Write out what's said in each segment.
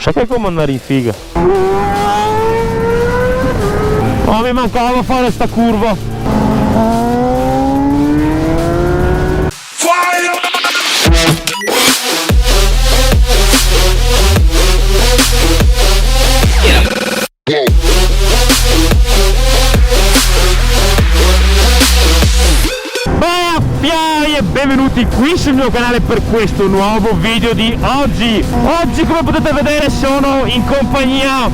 Sai che è come andare in figa? Oh, mi mancava fare sta curva. Benvenuti qui sul mio canale per questo nuovo video di oggi. Oggi, come potete vedere, sono in compagnia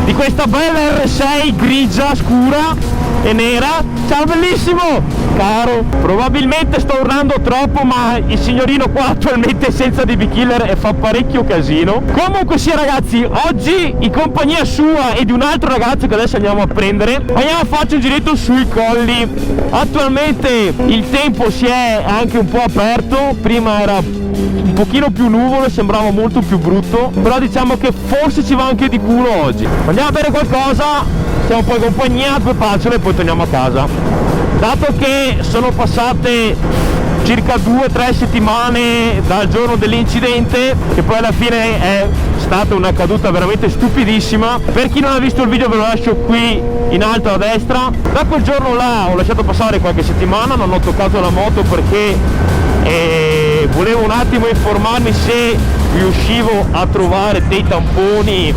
di questa bella R6 grigia scura e nera. Ciao bellissimo! Caro, probabilmente sto urlando troppo, ma il signorino qua attualmente è senza DB Killer e fa parecchio casino. Comunque sia ragazzi, oggi in compagnia sua e di un altro ragazzo che adesso andiamo a prendere, andiamo a farci un giretto sui colli. Attualmente il tempo si è anche un po' aperto, prima era un pochino più nuvolo, sembrava molto più brutto, però diciamo che forse ci va anche di culo oggi. Andiamo a bere qualcosa, siamo poi in compagnia, due pacciole e poi torniamo a casa. Dato che sono passate circa 2-3 settimane dal giorno dell'incidente, che poi alla fine è stata una caduta veramente stupidissima, per chi non ha visto il video ve lo lascio qui in alto a destra. Da quel giorno là ho lasciato passare qualche settimana, non ho toccato la moto perché volevo un attimo informarmi se riuscivo a trovare dei tamponi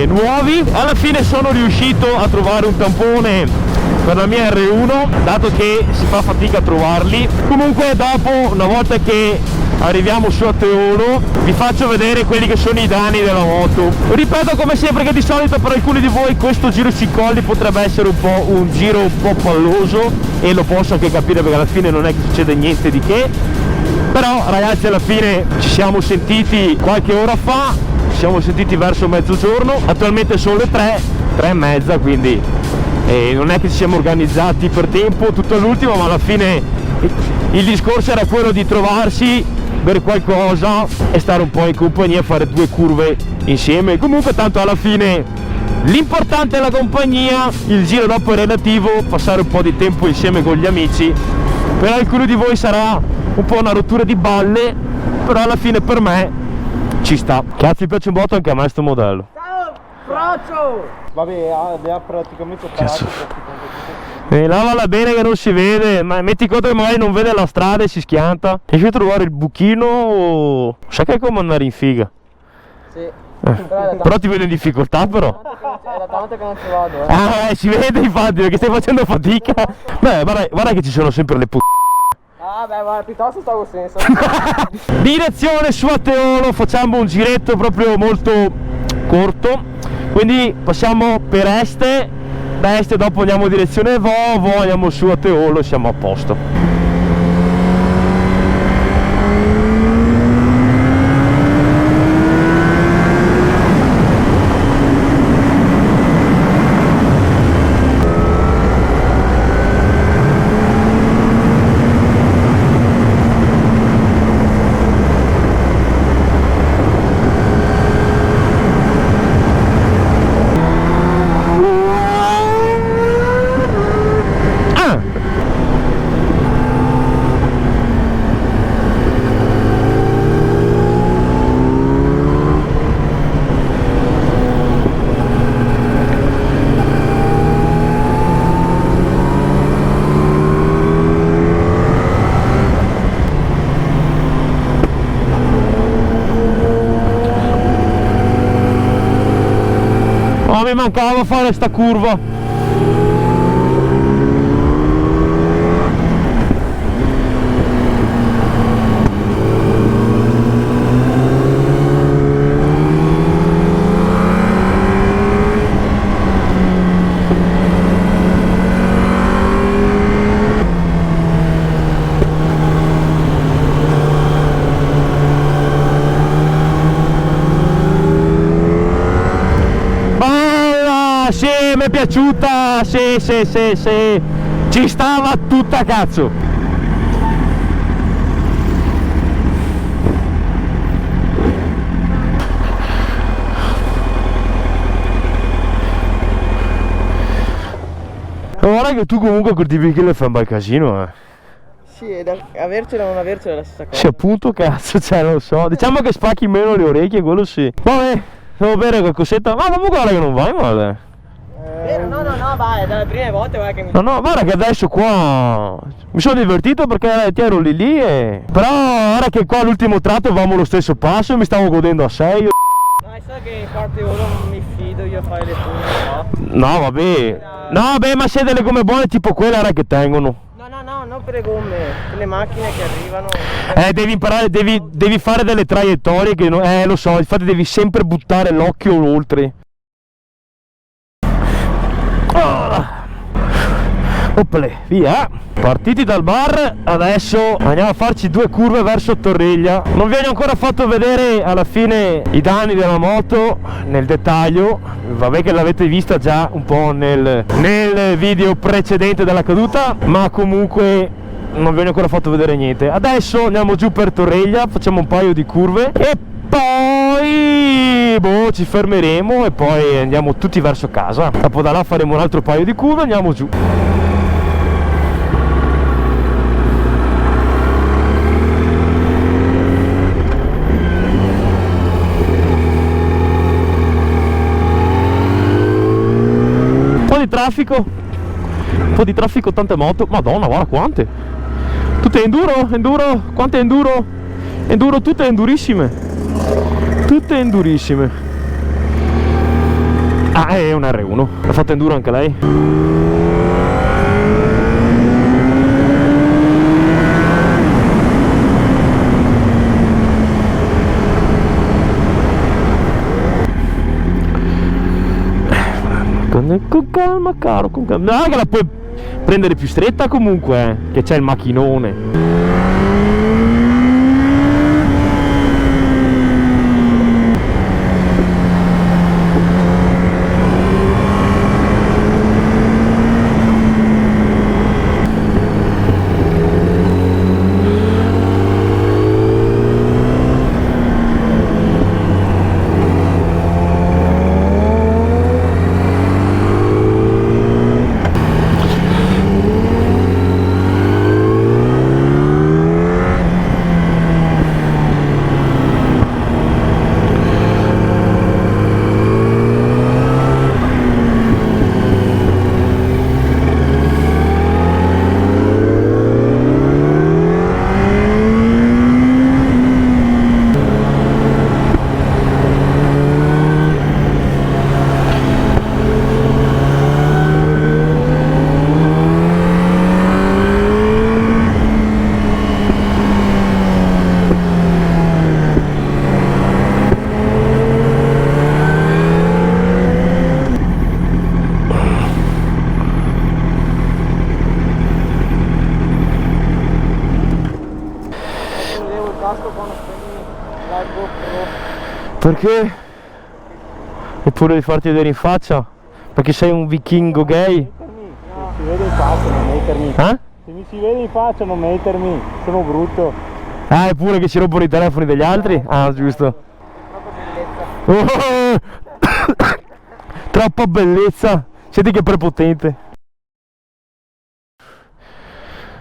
nuovi. Alla fine sono riuscito a trovare un tampone per la mia R1, dato che si fa fatica a trovarli. Comunque dopo, una volta che arriviamo su a Teolo, vi faccio vedere quelli che sono i danni della moto. Ripeto come sempre che di solito per alcuni di voi questo giro sui colli potrebbe essere un giro un po' palloso, e lo posso anche capire perché alla fine non è che succede niente di che. Però ragazzi, alla fine ci siamo sentiti qualche ora fa, ci siamo sentiti verso mezzogiorno, attualmente sono le 3 e mezza, quindi non è che ci siamo organizzati per tempo tutto all'ultimo, ma alla fine il discorso era quello di trovarsi, bere qualcosa e stare un po' in compagnia, fare due curve insieme. Comunque tanto alla fine l'importante è la compagnia, il giro dopo è relativo, passare un po' di tempo insieme con gli amici. Per alcuni di voi sarà un po' una rottura di balle, però alla fine per me ci sta. Cazzo, mi piace un botto anche a me sto modello. Ciao, braccio! Vabbè, ha praticamente parato. Lavala bene che non si vede, ma metti conto che magari non vede la strada e si schianta. Riesci a trovare il buchino? Sai che è come andare in figa? Sì. Però ti vedo in difficoltà però. È da tanto che non ci vado, si vede infatti perché stai facendo fatica. Beh, guarda che ci sono sempre le Ah beh, guarda, piuttosto stavo senso. Direzione su a Teolo, facciamo un giretto proprio molto corto, quindi passiamo per Este, da Este dopo andiamo in direzione Vovo, andiamo su a Teolo e siamo a posto. Mi mancava fare sta curva. Sì, mi è piaciuta, sì, ci stava tutta cazzo. Guarda che tu comunque col DB Killer fai un bel casino, Sì, avercela o non avercela è la stessa cosa. Sì, appunto, cazzo, cioè, non lo so. Diciamo che spacchi meno le orecchie, quello sì. Vabbè, devo bere qualcosetta. Ma comunque guarda che non vai male. Vero? No, vai, dalle prime volte guarda che mi... No, guarda che adesso qua mi sono divertito perché ti ero lì e... Però ora che qua all'ultimo tratto avevamo lo stesso passo e mi stavo godendo a 6. Dai, sai che in parte uno non mi fido io a fare le pune, No, vabbè. No, vabbè, ma se delle gomme buone tipo quelle ora che tengono. No, non per le gomme, per le macchine che arrivano. Devi imparare, devi fare delle traiettorie che lo so, infatti devi sempre buttare l'occhio oltre. Oppale, via. Partiti dal bar, adesso andiamo a farci 2 curve verso Torreglia. Non vi ho ancora fatto vedere alla fine i danni della moto nel dettaglio. Vabbè che l'avete vista già un po' nel video precedente della caduta, ma comunque non vi ho ancora fatto vedere niente. Adesso andiamo giù per Torreglia, facciamo un paio di curve e poi ci fermeremo e poi andiamo tutti verso casa. Dopo da là faremo un altro paio di curve e andiamo giù. Un po' di traffico, tante moto. Madonna, guarda quante. Tutte enduro, quante enduro? Enduro, tutte endurissime. Tutte endurissime. Ah, è un R1. Ha fatto enduro anche lei? Con calma, caro, con calma. No, che la puoi prendere più stretta comunque, che c'è il macchinone. Perché? Oppure di farti vedere in faccia? Perché sei un vichingo gay? No. Si vede in faccia, non mettermi. Eh? Se mi si vede in faccia non mettermi, sono brutto. Ah, è pure che ci rompono i telefoni degli altri? Ah, giusto. Oh! Troppa bellezza. Senti che prepotente.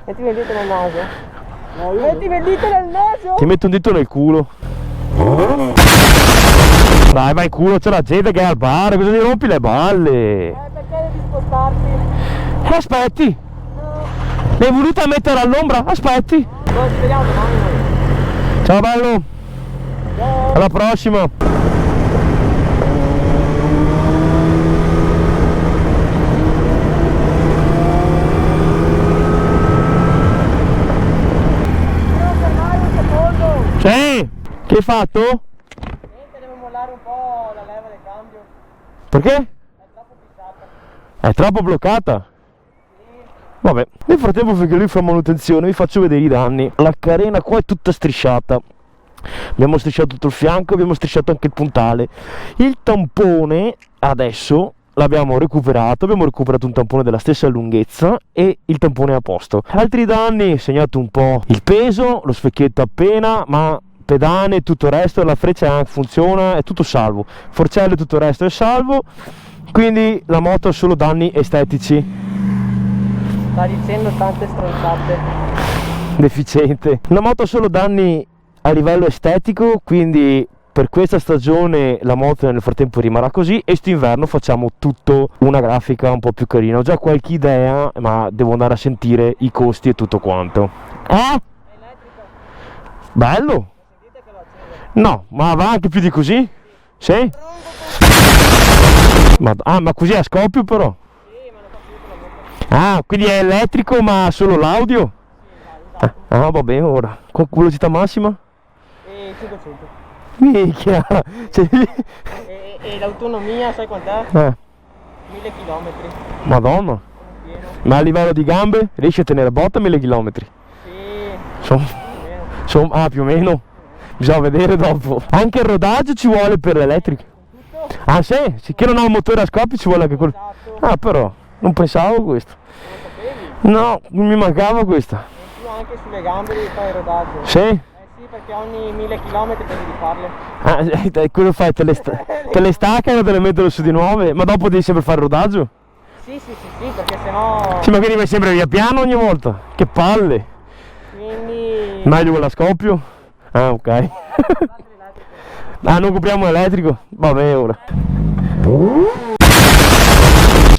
Mettimi il dito nel naso. No, mettimi il dito nel naso. Ti metto un dito nel culo. Dai, vai in culo, c'è la gente che è al bar, cosa ti rompi le balle? Perché devi spostarti? Aspetti! No. L'hai voluta mettere all'ombra? Aspetti! Poi ci vediamo domani noi. Ciao bello! Ciao. Alla prossima! Devo fermare un secondo. Sì! Che hai fatto? Niente, devo mollare un po' la leva del cambio. Perché? È troppo fissata. È troppo bloccata? Vabbè, nel frattempo finché lui fa manutenzione vi faccio vedere i danni. La carena qua è tutta strisciata. Abbiamo strisciato tutto il fianco, abbiamo strisciato anche il puntale. Il tampone adesso l'abbiamo recuperato un tampone della stessa lunghezza e il tampone è a posto. Altri danni, segnato un po' il peso, lo specchietto appena, ma pedane, tutto il resto, la freccia funziona, è tutto salvo. Forcelle, tutto il resto è salvo, quindi la moto ha solo danni estetici. Sta dicendo tante stronzate. deficiente. La moto ha solo danni a livello estetico, quindi per questa stagione la moto nel frattempo rimarrà così, e st'inverno facciamo tutto una grafica un po' più carina. Ho già qualche idea, ma devo andare a sentire i costi e tutto quanto. Bello? No, ma va anche più di così? Sì? Ma così a scoppio però? Ah, quindi è elettrico ma solo l'audio? Ah, va bene ora. Con velocità massima? 500. Minchia! Cioè... E l'autonomia sai quant'è? 1000 km. Madonna! Ma a livello di gambe riesci a tenere botta 1000 km? Sì. Più o meno. Bisogna vedere dopo. Anche il rodaggio ci vuole per l'elettrico. Ah sì? Che non ha un motore a scoppio ci vuole anche quello. Ah però, non pensavo a questo. No, non mi mancava questa. E tu anche sulle gambe devi fare il rodaggio. Sì? Sì, perché ogni 1000 km devi farle. Ah, quello fai, te le staccano e te le mettono su di nuove, ma dopo devi sempre fare il rodaggio? Sì, perché sennò... Sì, ma quindi vai sempre via piano ogni volta? Che palle! Quindi... Meglio con la scoppio? Ah, ok. Ah, non compriamo elettrico? Vabbè, ora.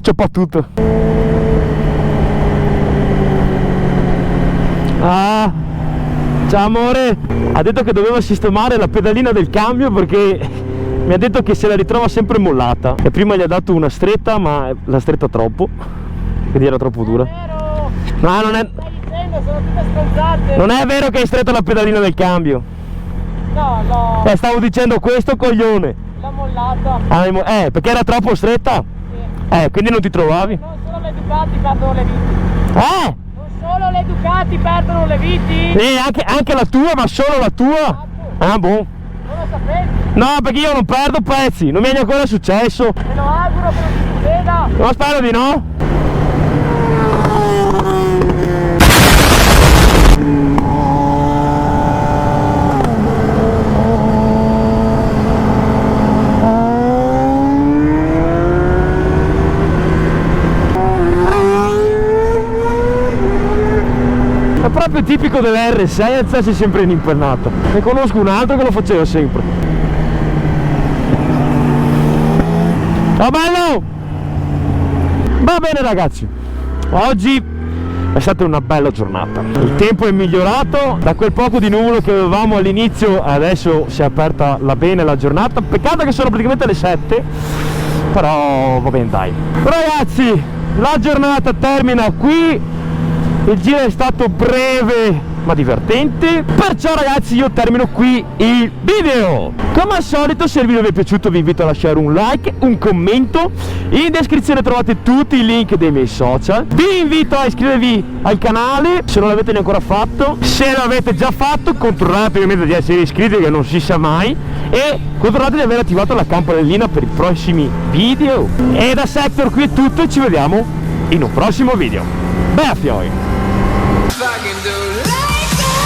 C'è un po' tutto. Ah, ciao amore. Ha detto che doveva sistemare la pedalina del cambio perché mi ha detto che se la ritrova sempre mollata. E prima gli ha dato una stretta, ma l'ha stretta troppo, quindi era troppo dura. No, non è... Stai dicendo, sono tutte stronzate. Non è vero che hai stretto la pedalina del cambio. No, Stavo dicendo questo coglione. l'ho mollata. Perché era troppo stretta? Sì. Quindi non ti trovavi? Non solo le Ducati perdono le viti. Non Solo le Ducati perdono le viti? anche la tua, ma solo la tua? Ah, boh. Non lo sapevi? No, perché io non perdo pezzi, non mi è ancora successo. Me lo auguro che non ti succeda. No, spero di no. È proprio tipico dell'R6 alzarsi sempre in impennata. Ne conosco un altro che lo faceva sempre. Oh bello! Va bene ragazzi, oggi è stata una bella giornata. Il tempo è migliorato, da quel poco di nuvolo che avevamo all'inizio adesso si è aperta bene la giornata. Peccato che sono praticamente le 7, però va bene dai. Ragazzi, la giornata termina qui. Il giro è stato breve ma divertente, perciò ragazzi io termino qui il video. Come al solito, se il video vi è piaciuto vi invito a lasciare un like, un commento. In descrizione trovate tutti i link dei miei social. Vi invito a iscrivervi al canale se non l'avete ancora fatto. Se l'avete già fatto, controllate ovviamente di essere iscritti, che non si sa mai, e controllate di aver attivato la campanellina per i prossimi video. E da Sector qui è tutto e ci vediamo in un prossimo video. Bella fioi! If I can do like that.